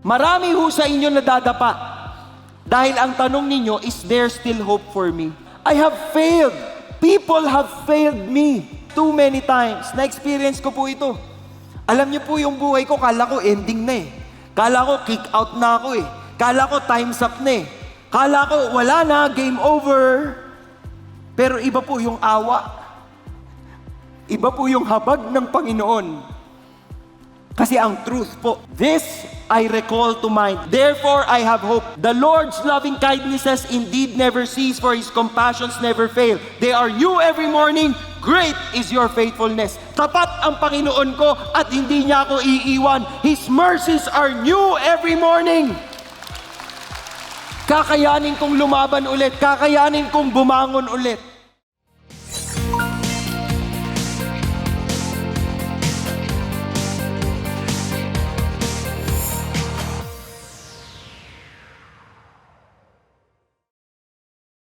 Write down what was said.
Marami ho sa inyo nadadapa. Dahil ang tanong ninyo, is there still hope for me? I have failed. People have failed me too many times. Na-experience ko po ito. Alam niyo po yung buhay ko, kala ko ending na eh. Kala ko kick out na ako eh. Kala ko time's up na eh. Kala ko wala na, game over. Pero iba po yung awa. Iba po yung habag ng Panginoon. Kasi ang truth po, this I recall to mind. Therefore, I have hope. The Lord's loving kindnesses indeed never cease, for His compassions never fail. They are new every morning. Great is your faithfulness. Tapat ang Panginoon ko at hindi niya ako iiwan. His mercies are new every morning. Kakayanin kong lumaban ulit. Kakayanin kong bumangon ulit.